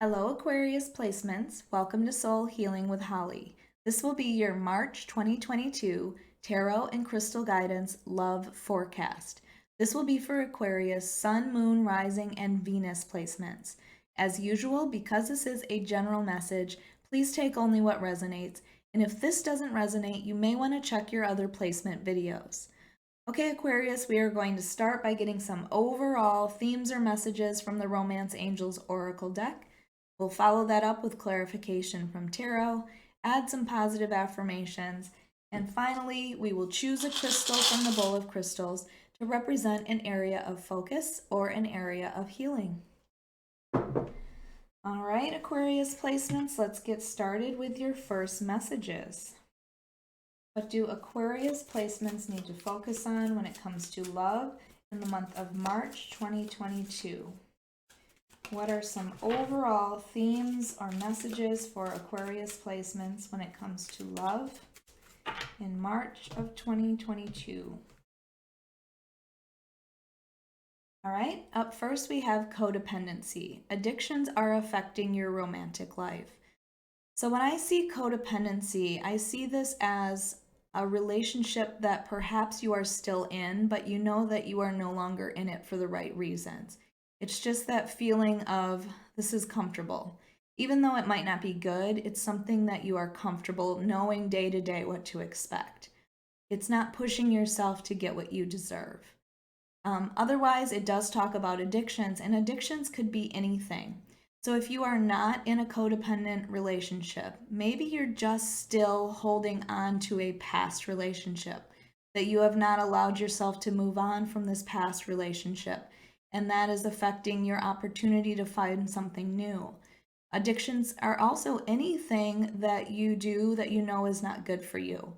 Hello Aquarius placements, welcome to Soul Healing with Holly. This will be your March 2022 Tarot and Crystal Guidance Love Forecast. This will be for Aquarius Sun, Moon, Rising, and Venus placements. As usual, because this is a general message, please take only what resonates, and if this doesn't resonate, you may want to check your other placement videos. Okay, Aquarius, we are going to start by getting some overall themes or messages from the Romance Angels Oracle deck. We'll follow that up with clarification from tarot, add some positive affirmations, and finally, we will choose a crystal from the bowl of crystals to represent an area of focus or an area of healing. All right, Aquarius placements, let's get started with your first messages. What do Aquarius placements need to focus on when it comes to love in the month of March 2022? What are some overall themes or messages for Aquarius placements when it comes to love in March of 2022? All right, up first we have codependency. Addictions are affecting your romantic life. So when I see codependency, I see this as a relationship that perhaps you are still in, but you know that you are no longer in it for the right reasons. It's just that feeling of this is comfortable. Even though it might not be good, it's something that you are comfortable knowing day to day what to expect. It's not pushing yourself to get what you deserve. Otherwise, it does talk about addictions, and addictions could be anything. So if you are not in a codependent relationship, maybe you're just still holding on to a past relationship, that you have not allowed yourself to move on from this past relationship, and that is affecting your opportunity to find something new. Addictions are also anything that you do that you know is not good for you.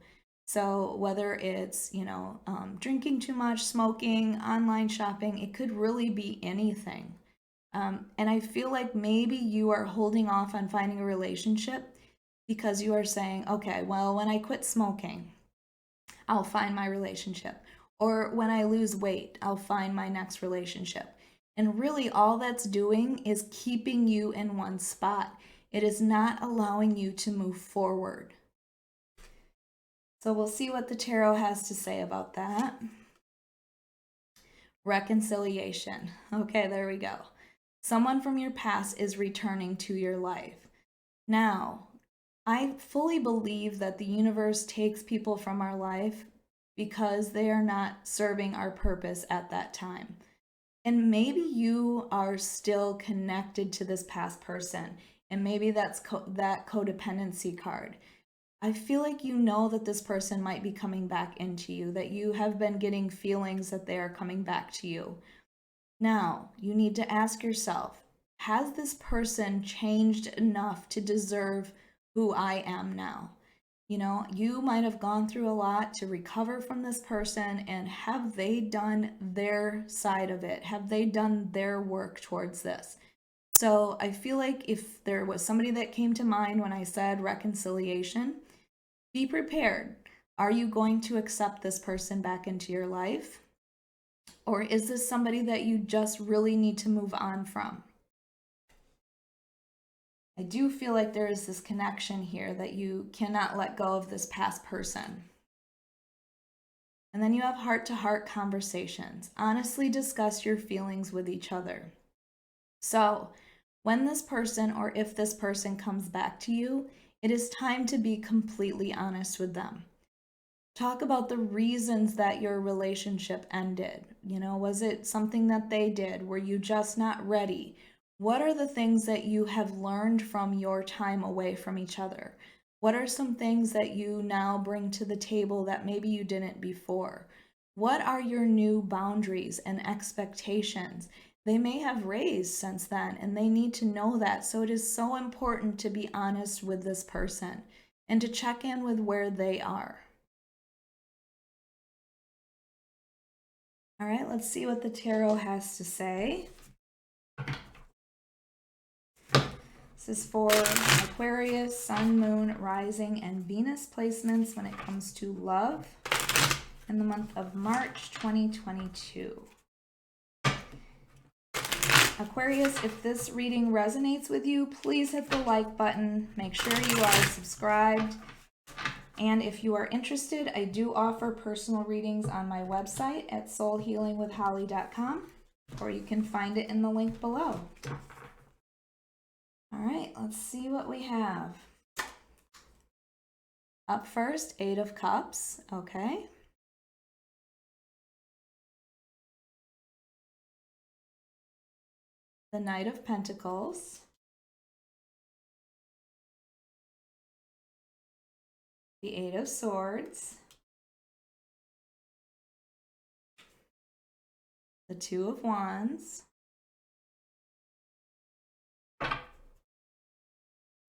So whether it's, drinking too much, smoking, online shopping, it could really be anything. And I feel like maybe you are holding off on finding a relationship because you are saying, okay, well, when I quit smoking, I'll find my relationship. Or when I lose weight, I'll find my next relationship. And really all that's doing is keeping you in one spot. It is not allowing you to move forward. So we'll see what the tarot has to say about that. Reconciliation. Okay, there we go. Someone from your past is returning to your life. Now, I fully believe that the universe takes people from our life because they are not serving our purpose at that time. And maybe you are still connected to this past person, and maybe that's that codependency card. I feel like you know that this person might be coming back into you, that you have been getting feelings that they are coming back to you. Now, you need to ask yourself, has this person changed enough to deserve who I am now? You might have gone through a lot to recover from this person, and have they done their side of it? Have they done their work towards this? So I feel like if there was somebody that came to mind when I said reconciliation, be prepared. Are you going to accept this person back into your life? Or is this somebody that you just really need to move on from? I do feel like there is this connection here that you cannot let go of this past person. And then you have heart-to-heart conversations. Honestly discuss your feelings with each other. So when this person, or if this person comes back to you, it is time to be completely honest with them. Talk about the reasons that your relationship ended. Was it something that they did? Were you just not ready? What are the things that you have learned from your time away from each other? What are some things that you now bring to the table that maybe you didn't before? What are your new boundaries and expectations? They may have raised since then, and they need to know that. So it is so important to be honest with this person and to check in with where they are. All right, let's see what the tarot has to say. This is for Aquarius, Sun, Moon, Rising, and Venus placements when it comes to love in the month of March 2022. Aquarius, if this reading resonates with you, please hit the like button. Make sure you are subscribed. And if you are interested, I do offer personal readings on my website at soulhealingwithholly.com, or you can find it in the link below. All right, let's see what we have. Up first, 8 of Cups, okay. The Knight of Pentacles. The 8 of Swords. The 2 of Wands.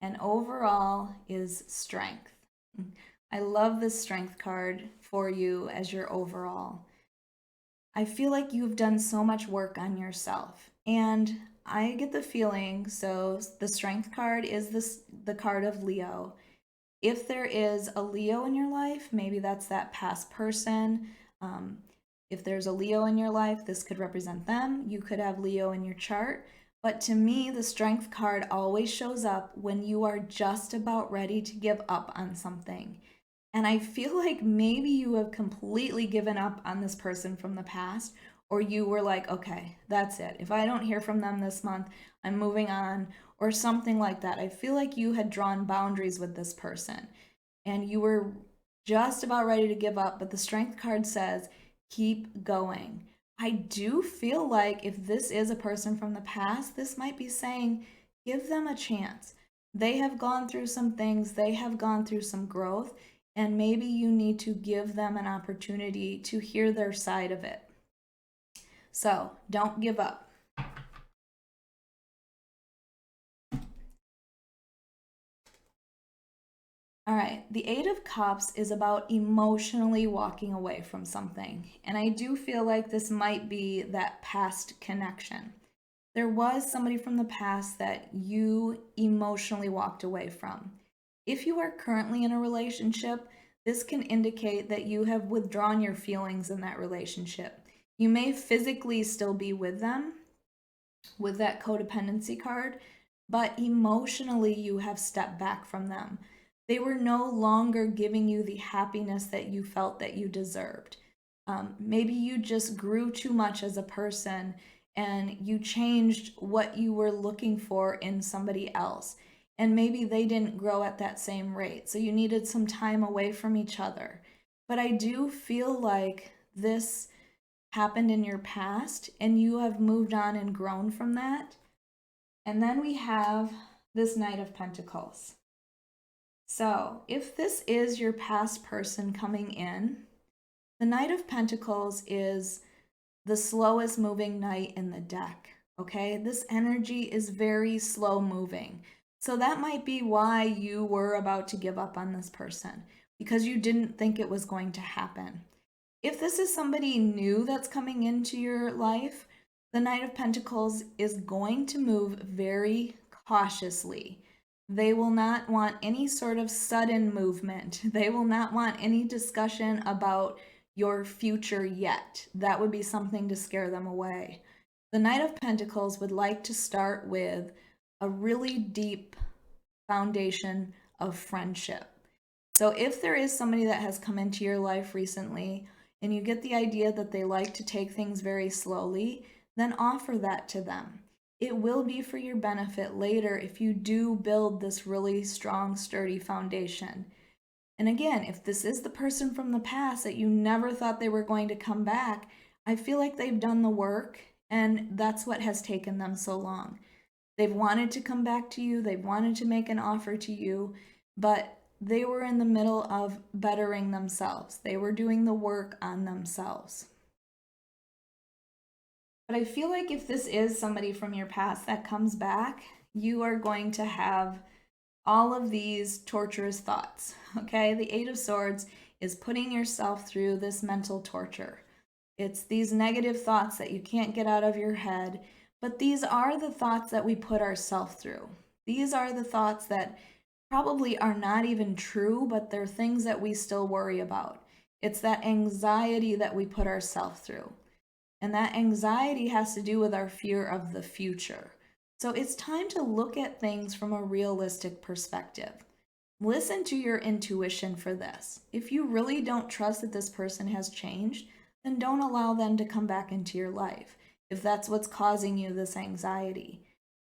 And overall is Strength. I love this Strength card for you as your overall. I feel like you've done so much work on yourself, and I get the feeling, so the Strength card is the card of Leo. If there is a Leo in your life, maybe that's that past person. If there's a Leo in your life, this could represent them. You could have Leo in your chart. But to me, the Strength card always shows up when you are just about ready to give up on something. And I feel like maybe you have completely given up on this person from the past, or you were like, okay, that's it. If I don't hear from them this month, I'm moving on, or something like that. I feel like you had drawn boundaries with this person and you were just about ready to give up, but the Strength card says, keep going. I do feel like if this is a person from the past, this might be saying, give them a chance. They have gone through some things, they have gone through some growth, and maybe you need to give them an opportunity to hear their side of it. So don't give up. All right, the 8 of Cups is about emotionally walking away from something. And I do feel like this might be that past connection. There was somebody from the past that you emotionally walked away from. If you are currently in a relationship, this can indicate that you have withdrawn your feelings in that relationship. You may physically still be with them, with that codependency card, but emotionally you have stepped back from them. They were no longer giving you the happiness that you felt that you deserved. Maybe you just grew too much as a person and you changed what you were looking for in somebody else. And maybe they didn't grow at that same rate. So you needed some time away from each other. But I do feel like this happened in your past and you have moved on and grown from that. And then we have this Knight of Pentacles. So if this is your past person coming in, the Knight of Pentacles is the slowest moving knight in the deck, okay? This energy is very slow moving. So that might be why you were about to give up on this person, because you didn't think it was going to happen. If this is somebody new that's coming into your life, the Knight of Pentacles is going to move very cautiously. They will not want any sort of sudden movement. They will not want any discussion about your future yet. That would be something to scare them away. The Knight of Pentacles would like to start with a really deep foundation of friendship. So if there is somebody that has come into your life recently and you get the idea that they like to take things very slowly, then offer that to them. It will be for your benefit later if you do build this really strong, sturdy foundation. And again, if this is the person from the past that you never thought they were going to come back, I feel like they've done the work and that's what has taken them so long. They've wanted to come back to you, they've wanted to make an offer to you, but they were in the middle of bettering themselves. They were doing the work on themselves. But I feel like if this is somebody from your past that comes back, you are going to have all of these torturous thoughts, okay? The 8 of Swords is putting yourself through this mental torture. It's these negative thoughts that you can't get out of your head, but these are the thoughts that we put ourselves through. These are the thoughts that probably are not even true, but they're things that we still worry about. It's that anxiety that we put ourselves through. And that anxiety has to do with our fear of the future. So it's time to look at things from a realistic perspective. Listen to your intuition for this. If you really don't trust that this person has changed, then don't allow them to come back into your life, if that's what's causing you this anxiety.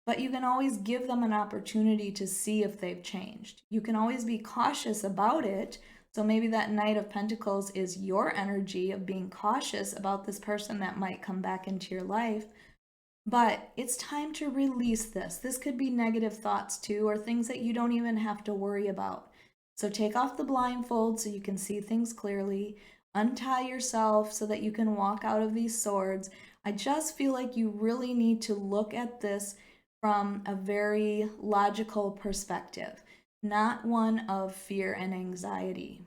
But you can always give them an opportunity to see if they've changed. You can always be cautious about it. So maybe that Knight of Pentacles is your energy of being cautious about this person that might come back into your life. But it's time to release this. This could be negative thoughts too, or things that you don't even have to worry about. So take off the blindfold so you can see things clearly. Untie yourself so that you can walk out of these swords. I just feel like you really need to look at this from a very logical perspective, not one of fear and anxiety.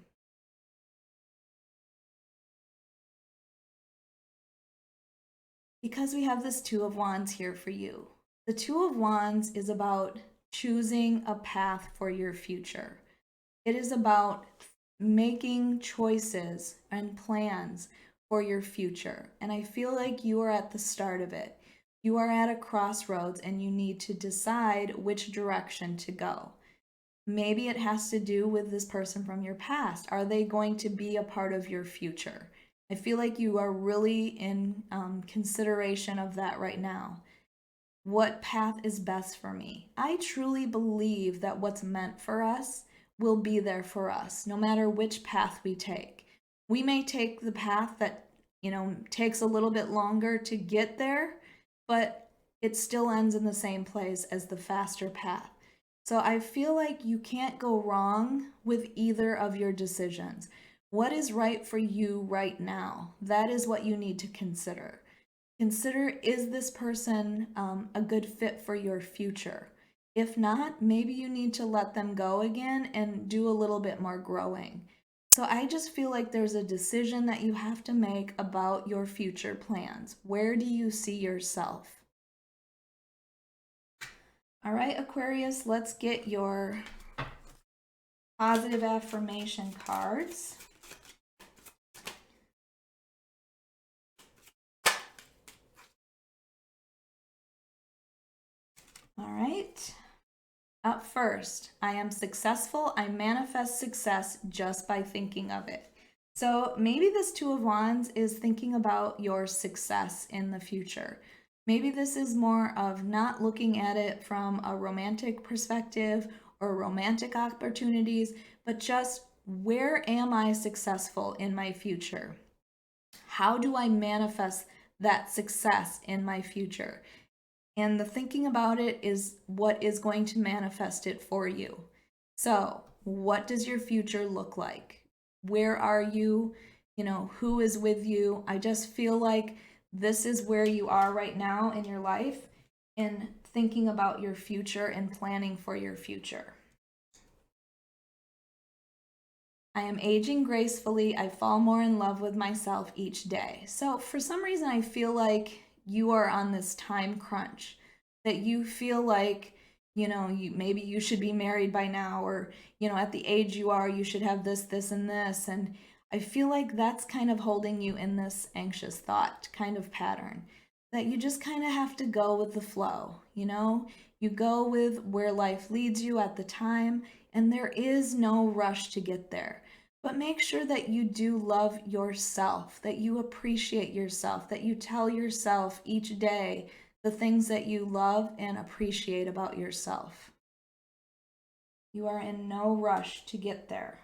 Because we have this Two of Wands here for you. The Two of Wands is about choosing a path for your future. It is about making choices and plans for your future. And I feel like you are at the start of it. You are at a crossroads and you need to decide which direction to go. Maybe it has to do with this person from your past. Are they going to be a part of your future? I feel like you are really in consideration of that right now. What path is best for me? I truly believe that what's meant for us will be there for us, no matter which path we take. We may take the path that, takes a little bit longer to get there, but it still ends in the same place as the faster path. So I feel like you can't go wrong with either of your decisions. What is right for you right now? That is what you need to consider. Consider, is this person a good fit for your future? If not, maybe you need to let them go again and do a little bit more growing. So I just feel like there's a decision that you have to make about your future plans. Where do you see yourself? All right, Aquarius, let's get your positive affirmation cards. All right. Up first, I am successful. I manifest success just by thinking of it. So maybe this Two of Wands is thinking about your success in the future. Maybe this is more of not looking at it from a romantic perspective or romantic opportunities, but just where am I successful in my future? How do I manifest that success in my future? And the thinking about it is what is going to manifest it for you. So, what does your future look like? Where are you? Who is with you? I just feel like this is where you are right now in your life, and thinking about your future and planning for your future. I am aging gracefully. I fall more in love with myself each day. So, for some reason, I feel like you are on this time crunch, that you feel like, maybe you should be married by now, or, at the age you are, you should have this, this, and this. And I feel like that's kind of holding you in this anxious thought kind of pattern, that you just kind of have to go with the flow. You go with where life leads you at the time, and there is no rush to get there. But make sure that you do love yourself, that you appreciate yourself, that you tell yourself each day the things that you love and appreciate about yourself. You are in no rush to get there.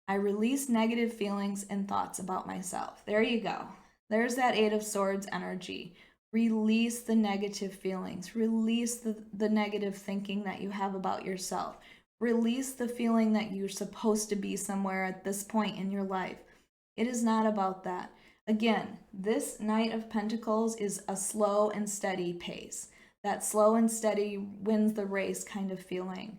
I release negative feelings and thoughts about myself. There you go. There's that Eight of Swords energy. Release the negative feelings. Release the negative thinking that you have about yourself. Release the feeling that you're supposed to be somewhere at this point in your life. It is not about that. Again, this Knight of Pentacles is a slow and steady pace. That slow and steady wins the race kind of feeling.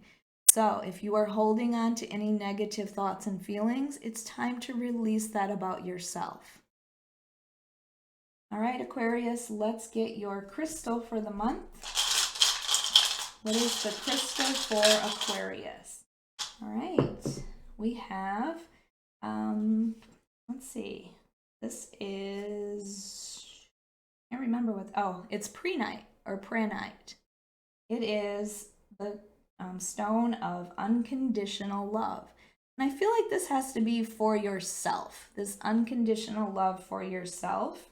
So if you are holding on to any negative thoughts and feelings, it's time to release that about yourself. All right, Aquarius, let's get your crystal for the month. What is the crystal for Aquarius? All right, we have, let's see, This is, I can't remember what, oh, it's pre-night or pre-night. It is the stone of unconditional love. And I feel like this has to be for yourself, this unconditional love for yourself.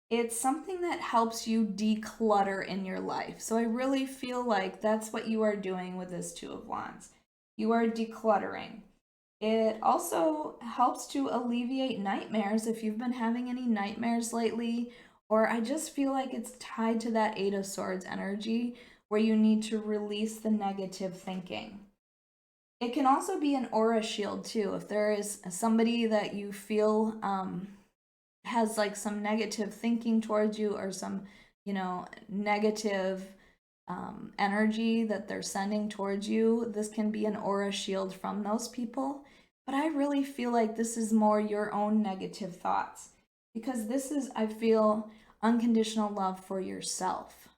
It's something that helps you declutter in your life. So I really feel like that's what you are doing with this Two of Wands. You are decluttering. It also helps to alleviate nightmares if you've been having any nightmares lately, or I just feel like it's tied to that Eight of Swords energy where you need to release the negative thinking. It can also be an aura shield too. If there is somebody that you feel has like some negative thinking towards you, or some, you know, negative energy that they're sending towards you, this can be an aura shield from those people. But I really feel like this is more your own negative thoughts, because this is, I feel, unconditional love for yourself.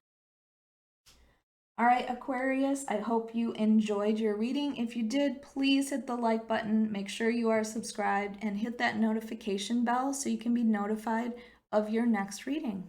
All right, Aquarius, I hope you enjoyed your reading. If you did, please hit the like button, make sure you are subscribed, and hit that notification bell so you can be notified of your next reading.